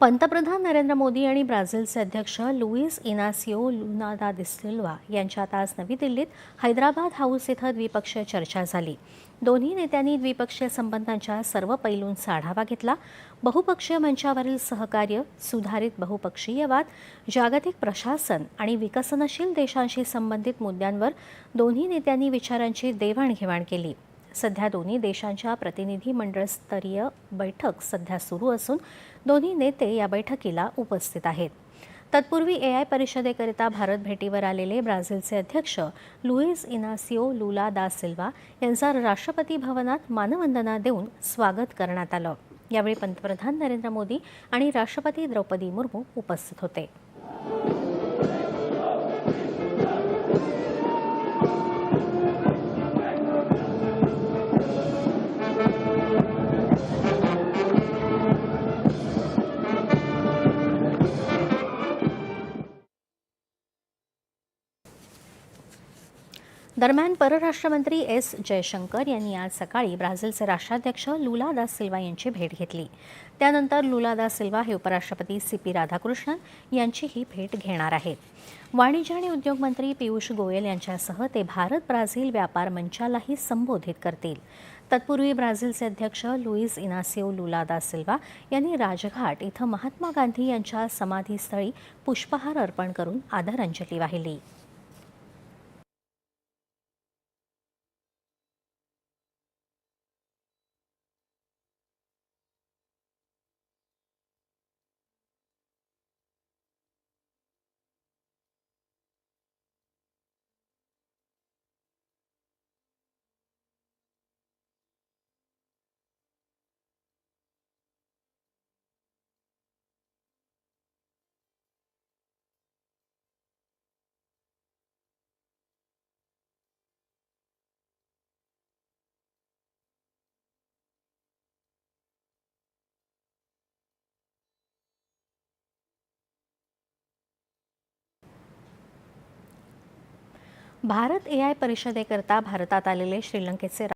पंतप्रधान नरेंद्र मोदी आणि ब्राझीलचे अध्यक्ष लुईस इनासियो लुना दा सिल्वा यांच्यात आज नवी दिल्लीत हैदराबाद हाऊस इथं द्विपक्षीय चर्चा झाली। दोन्ही नेत्यांनी द्विपक्षीय संबंधांच्या सर्व पैलूंचा आढावा घेतला। बहुपक्षीय मंचावरील सहकार्य, सुधारित बहुपक्षीयवाद, जागतिक प्रशासन आणि विकसनशील देशांशी संबंधित मुद्द्यांवर दोन्ही नेत्यांनी विचारांची देवाणघेवाण केली। सध्या दोन्ही देशांच्या प्रतिनिधी मंडळस्तरीय बैठक सध्या सुरू असून दोन्ही नेते या बैठकीला उपस्थित आहेत। तत्पूर्वी एआय परिषदेकरिता भारत भेटीवर आलेले ब्राझीलचे अध्यक्ष लुईस इनासियो लुला दा सिल्वा यांचा राष्ट्रपती भवनात मानवंदना देऊन स्वागत करण्यात आलं। यावेळी पंतप्रधान नरेंद्र मोदी आणि राष्ट्रपती द्रौपदी मुर्मू उपस्थित होते। दरम्यान परराष्ट्र मंत्री एस जयशंकर यांनी आज सकाळी ब्राझीलचे राष्ट्राध्यक्ष लुला दा सिल्वा यांची भेट घेतली। त्यानंतर लुला दा सिल्वा हे उपराष्ट्रपती सीपी राधाकृष्णन यांचीही भेट घेणार आहेत। वाणिज्य आणि उद्योग मंत्री पियुष गोयल यांच्यासह ते भारत ब्राझील व्यापार मंचालाही संबोधित करतील। तत्पूर्वी ब्राझीलचे अध्यक्ष लुईस इनासियो लुला दा सिल्वा यांनी राजघाट इथं महात्मा गांधी यांच्या समाधीस्थळी पुष्पहार अर्पण करून आदरांजली वाहिली। भारत एआय परिषदेकरता भारतात आलेले श्रीलंकेचे